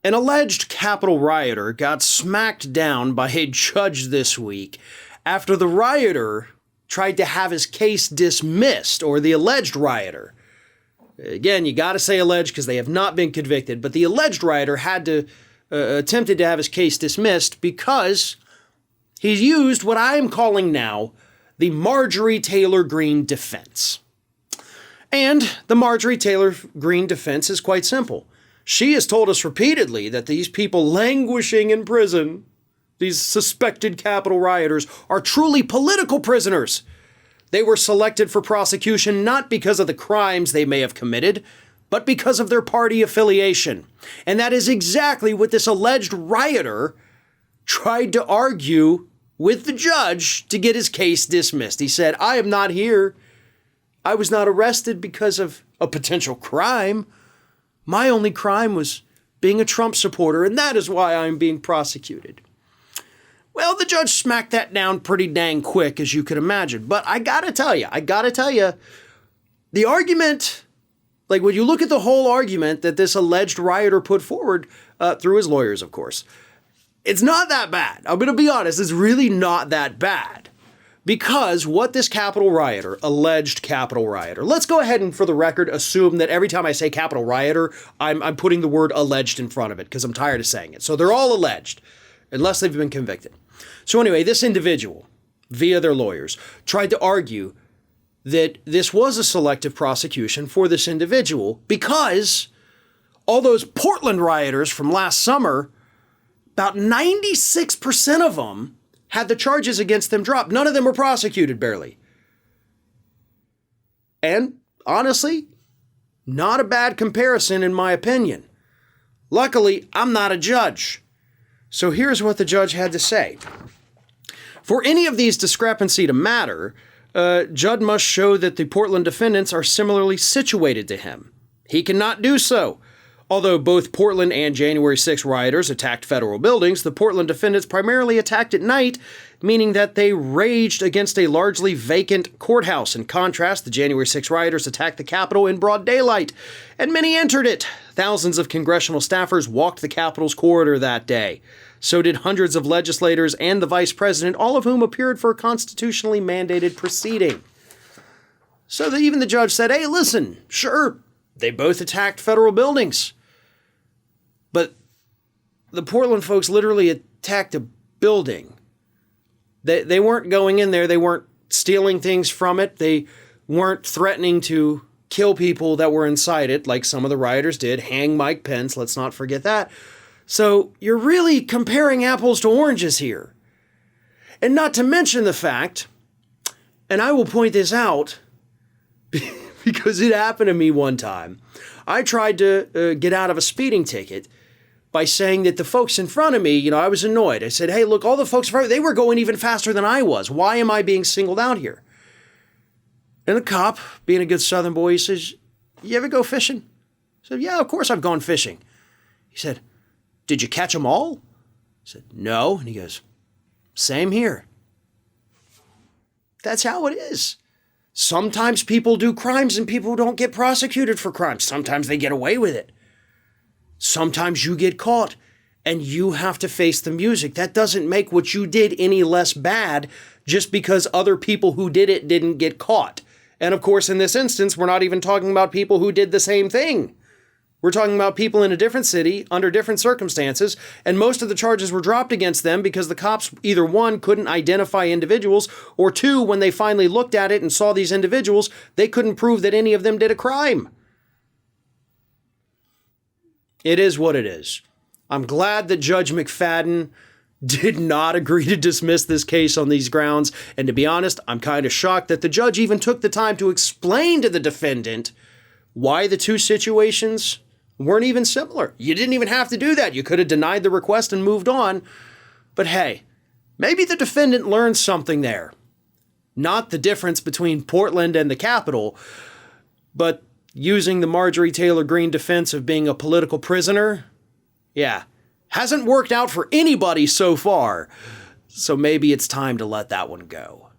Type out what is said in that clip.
An alleged Capitol rioter got smacked down by a judge this week after the rioter tried to have his case dismissed, or the alleged rioter. Again, you got to say alleged because they have not been convicted, but the alleged rioter had to attempted to have his case dismissed because he's used what I am calling now the Marjorie Taylor Greene defense. And the Marjorie Taylor Greene defense is quite simple. She has told us repeatedly that these people languishing in prison, these suspected Capitol rioters, are truly political prisoners. They were selected for prosecution not because of the crimes they may have committed, but because of their party affiliation. And that is exactly what this alleged rioter tried to argue with the judge to get his case dismissed. He said, I am not here. I was not arrested because of a potential crime. My only crime was being a Trump supporter, and that is why I'm being prosecuted. Well, the judge smacked that down pretty dang quick, as you could imagine. But I gotta tell you, the argument, like when you look at the whole argument that this alleged rioter put forward, through his lawyers, of course, it's not that bad. I'm gonna be honest, it's really not that bad. Because what this alleged Capitol rioter, let's go ahead and for the record assume that every time I say Capitol rioter, I'm putting the word alleged in front of it because I'm tired of saying it. So they're all alleged, unless they've been convicted. So anyway, this individual, via their lawyers, tried to argue that this was a selective prosecution for this individual because all those Portland rioters from last summer, about 96% of them had the charges against them dropped. None of them were prosecuted, barely. And honestly, not a bad comparison in my opinion. Luckily, I'm not a judge. So here's what the judge had to say. For any of these discrepancy to matter, Judd must show that the Portland defendants are similarly situated to him. He cannot do so. Although both Portland and January 6 rioters attacked federal buildings, the Portland defendants primarily attacked at night, meaning that they raged against a largely vacant courthouse. In contrast, the January 6 rioters attacked the Capitol in broad daylight, and many entered it. Thousands of congressional staffers walked the Capitol's corridor that day. So did hundreds of legislators and the vice president, all of whom appeared for a constitutionally mandated proceeding. So even the judge said, hey, listen, sure, they both attacked federal buildings. But the Portland folks literally attacked a building. They weren't going in there. They weren't stealing things from it. They weren't threatening to kill people that were inside it, like some of the rioters did. Hang Mike Pence, let's not forget that. So you're really comparing apples to oranges here. And not to mention the fact, and I will point this out, because it happened to me one time. I tried to get out of a speeding ticket by saying that the folks in front of me, I was annoyed. I said, hey, look, all the folks in front of me, they were going even faster than I was. Why am I being singled out here? And the cop, being a good Southern boy, he says, you ever go fishing? I said, yeah, of course I've gone fishing. He said, did you catch them all? I said, no. And he goes, same here. That's how it is. Sometimes people do crimes and people don't get prosecuted for crimes. Sometimes they get away with it. Sometimes you get caught and you have to face the music. That doesn't make what you did any less bad just because other people who did it didn't get caught. And of course, in this instance, we're not even talking about people who did the same thing. We're talking about people in a different city under different circumstances, and most of the charges were dropped against them because the cops either one, couldn't identify individuals, or two, when they finally looked at it and saw these individuals, they couldn't prove that any of them did a crime. It is what it is. I'm glad that Judge McFadden did not agree to dismiss this case on these grounds, and to be honest, I'm kind of shocked that the judge even took the time to explain to the defendant why the two situations weren't even similar. You didn't even have to do that. You could have denied the request and moved on. But hey, maybe the defendant learned something there. Not the difference between Portland and the Capitol, but using the Marjorie Taylor Greene defense of being a political prisoner. Yeah, hasn't worked out for anybody so far. So maybe it's time to let that one go.